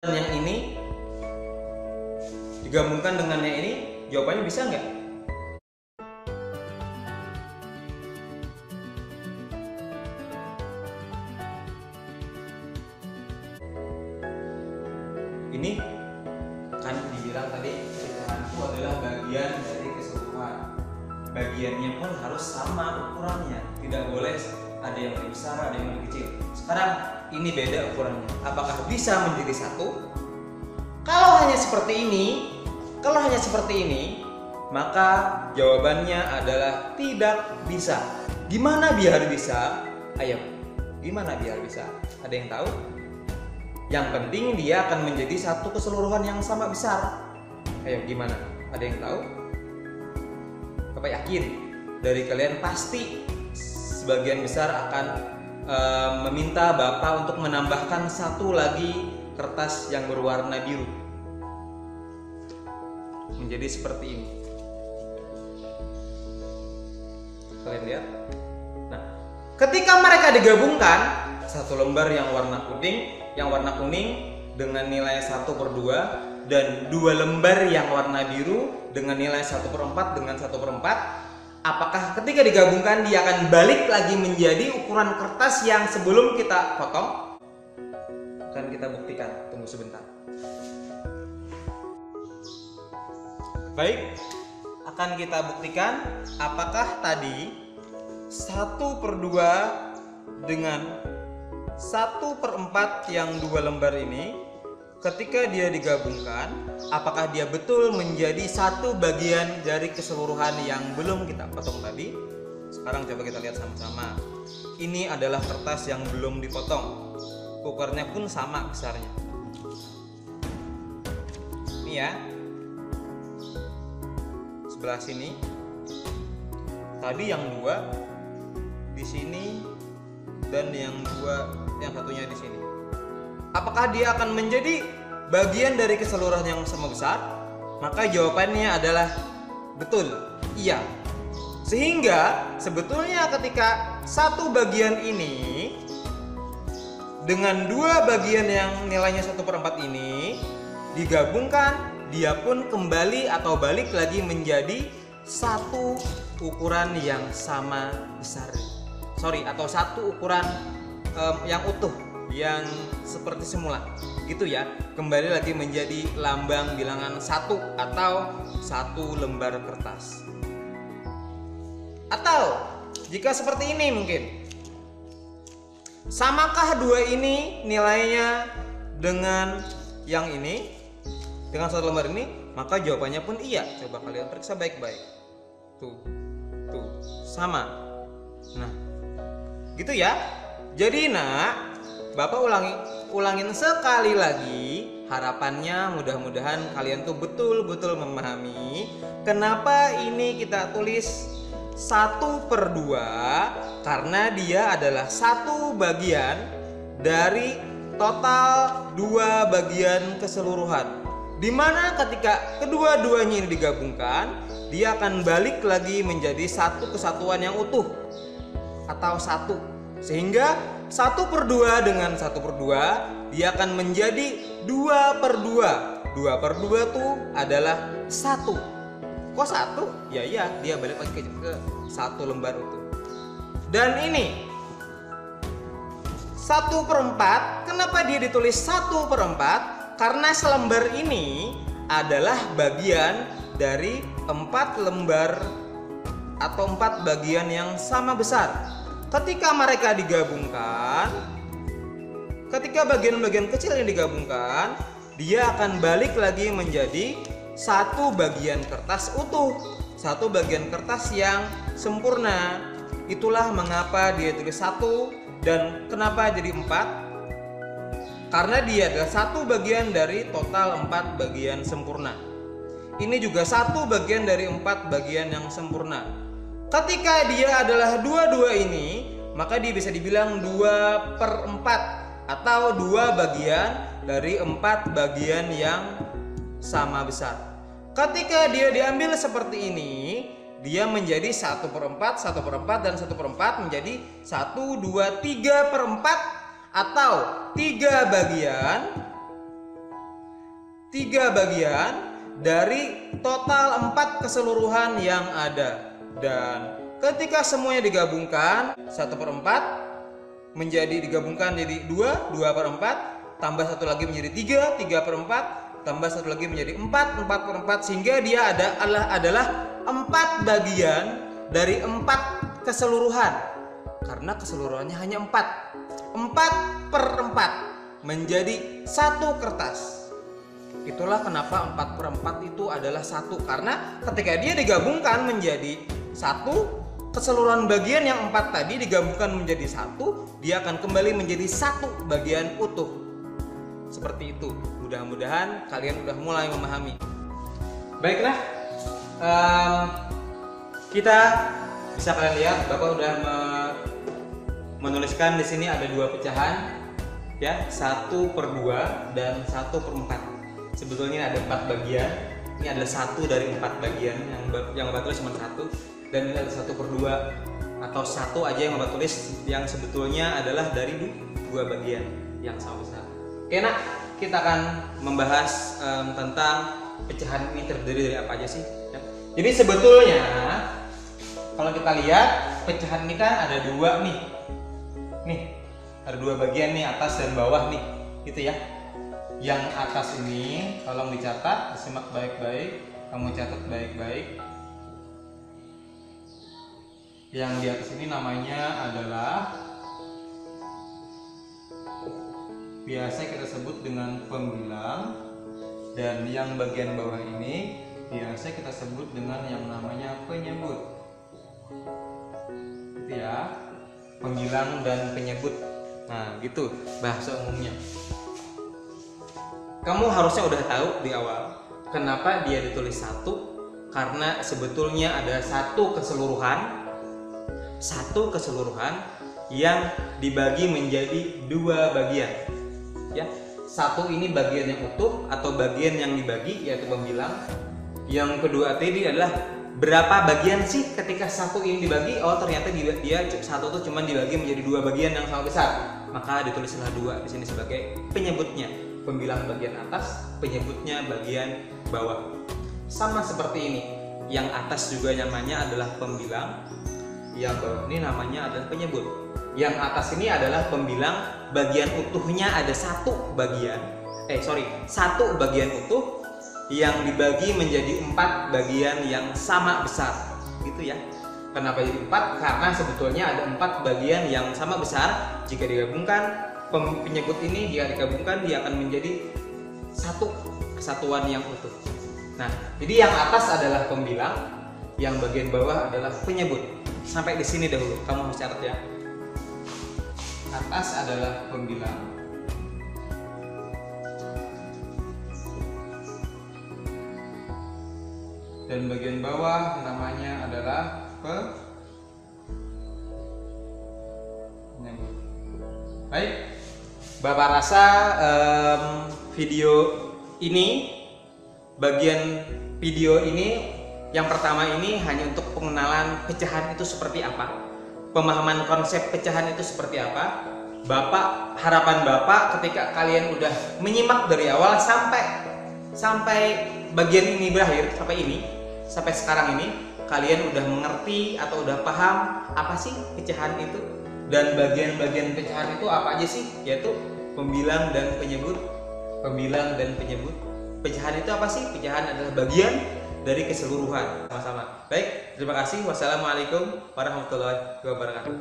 yang ini digabungkan dengan yang ini, jawabannya bisa nggak? Ini kan dibilang tadi pecahan itu adalah bagian dari keseluruhan. Bagiannya pun harus sama ukurannya, tidak boleh ada yang lebih besar, ada yang lebih kecil. Sekarang ini beda ukurannya. Apakah bisa menjadi satu? Kalau hanya seperti ini, maka jawabannya adalah tidak bisa. Gimana biar bisa? Ayo, gimana biar bisa? Ada yang tahu? Yang penting dia akan menjadi satu keseluruhan yang sama besar. Ayo, gimana? Ada yang tahu? Bapak yakin dari kalian pasti sebagian besar akan meminta Bapak untuk menambahkan satu lagi kertas yang berwarna biru menjadi seperti ini. Kalian lihat? Nah, ketika mereka digabungkan, satu lembar yang warna kuning dengan nilai 1/2 dan dua lembar yang warna biru dengan nilai 1/4 dengan 1/4, apakah ketika digabungkan dia akan balik lagi menjadi ukuran kertas yang sebelum kita potong? Akan kita buktikan, tunggu sebentar. Baik, akan kita buktikan apakah tadi 1/2 dengan 1/4 yang dua lembar ini ketika dia digabungkan, apakah dia betul menjadi satu bagian dari keseluruhan yang belum kita potong tadi? Sekarang coba kita lihat sama-sama. Ini adalah kertas yang belum dipotong. Ukurannya pun sama besarnya. Ini ya. Sebelah sini. Tadi yang dua di sini dan yang satunya di sini. Apakah dia akan menjadi bagian dari keseluruhan yang sama besar? Maka jawabannya adalah betul, iya. Sehingga sebetulnya ketika satu bagian ini dengan dua bagian yang nilainya 1/4 ini digabungkan, dia pun kembali atau balik lagi menjadi satu ukuran yang sama besar. Atau satu ukuran yang utuh, yang seperti semula gitu ya, kembali lagi menjadi lambang bilangan 1 atau satu lembar kertas. Atau jika seperti ini mungkin, samakah dua ini nilainya dengan yang ini, dengan satu lembar ini? Maka jawabannya pun iya. Coba kalian periksa baik-baik. Tuh, sama. Nah, gitu ya. Jadi Bapak ulangin sekali lagi. Harapannya mudah-mudahan kalian tuh betul-betul memahami kenapa ini kita tulis 1/2, karena dia adalah satu bagian dari total dua bagian keseluruhan, dimana ketika kedua-duanya ini digabungkan, dia akan balik lagi menjadi satu kesatuan yang utuh atau satu. Sehingga 1/2 dengan 1/2 dia akan menjadi 2/2. 2/2 tuh adalah 1. Kok 1? Ya iya, dia balik lagi ke satu lembar utuh. Dan ini 1/4. Kenapa dia ditulis 1/4? Karena selembar ini adalah bagian dari 4 lembar atau 4 bagian yang sama besar. Ketika mereka digabungkan, ketika bagian-bagian kecil yang digabungkan, dia akan balik lagi menjadi satu bagian kertas utuh, satu bagian kertas yang sempurna. Itulah mengapa dia tulis 1 dan kenapa jadi 4. Karena dia adalah satu bagian dari total 4 bagian sempurna. Ini juga satu bagian dari 4 bagian yang sempurna. Ketika dia adalah dua-dua ini, maka dia bisa dibilang 2/4 atau 2 bagian dari 4 bagian yang sama besar. Ketika dia diambil seperti ini, dia menjadi 1/4, 1/4 dan 1/4 menjadi 1, 2, 3/4 atau 3 bagian 3 bagian dari total 4 keseluruhan yang ada. Dan ketika semuanya digabungkan 1/4 digabungkan jadi 2/4, tambah 1 lagi menjadi 3/4, tambah 1 lagi menjadi 4/4, sehingga dia adalah 4 bagian dari 4 keseluruhan. Karena keseluruhannya hanya 4/4 menjadi 1 kertas. Itulah kenapa 4/4 itu adalah 1, karena ketika dia digabungkan menjadi 1, keseluruhan bagian yang 4 tadi digabungkan menjadi 1, dia akan kembali menjadi 1 bagian utuh. Seperti itu. Mudah-mudahan kalian udah mulai memahami. Baiklah, kita bisa kalian lihat Bapak udah menuliskan di sini ada 2 pecahan, ya, 1/2 dan 1/4. Sebetulnya ada 4 bagian. Ini adalah 1 dari 4 bagian yang Bapak tulis cuma 1, dan ini adalah 1/2 atau 1 aja yang Bapak tulis yang sebetulnya adalah dari 2 bagian yang sama besar. Oke, nah, kita akan membahas tentang pecahan ini terdiri dari apa aja sih, ya. Jadi sebetulnya kalau kita lihat pecahan ini kan ada 2 nih. Nih, ada 2 bagian nih, atas dan bawah nih, gitu ya. Yang atas ini tolong dicatat, disimak baik-baik, kamu catat baik-baik. Yang di atas ini namanya adalah biasa kita sebut dengan pembilang, dan yang bagian bawah ini biasa kita sebut dengan yang namanya penyebut. Gitu ya, pembilang dan penyebut. Nah, gitu bahasa umumnya. Kamu harusnya udah tahu di awal kenapa dia ditulis 1, karena sebetulnya ada satu keseluruhan yang dibagi menjadi 2 bagian, ya. 1 ini bagian yang utuh atau bagian yang dibagi, yaitu pembilang. Yang kedua tadi adalah berapa bagian sih ketika 1 ini dibagi? Oh, ternyata dia 1 itu cuma dibagi menjadi 2 bagian yang sama besar, maka ditulislah 2 di sini sebagai penyebutnya. Pembilang bagian atas, penyebutnya bagian bawah. Sama seperti ini. Yang atas juga namanya adalah pembilang, yang bawah ini namanya adalah penyebut. Yang atas ini adalah pembilang, bagian utuhnya ada 1 bagian utuh yang dibagi menjadi 4 bagian yang sama besar, gitu ya. Kenapa jadi 4? Karena sebetulnya ada 4 bagian yang sama besar. Jika digabungkan, penyebut ini dia akan menjadi 1 kesatuan yang utuh. Nah, jadi yang atas adalah pembilang, yang bagian bawah adalah penyebut. Sampai di sini dahulu, kamu harus catat ya. Atas adalah pembilang, dan bagian bawah namanya adalah penyebut. Baik, Bapak rasa bagian video ini yang pertama ini hanya untuk pengenalan pecahan itu seperti apa, pemahaman konsep pecahan itu seperti apa. Harapan Bapak ketika kalian udah menyimak dari awal sampai bagian ini berakhir, sampai sekarang ini kalian udah mengerti atau udah paham apa sih pecahan itu, dan bagian-bagian pecahan itu apa aja sih, yaitu pembilang dan penyebut. Pecahan itu apa sih? Pecahan adalah bagian dari keseluruhan. Sama-sama. Baik, terima kasih. Wassalamualaikum warahmatullahi wabarakatuh.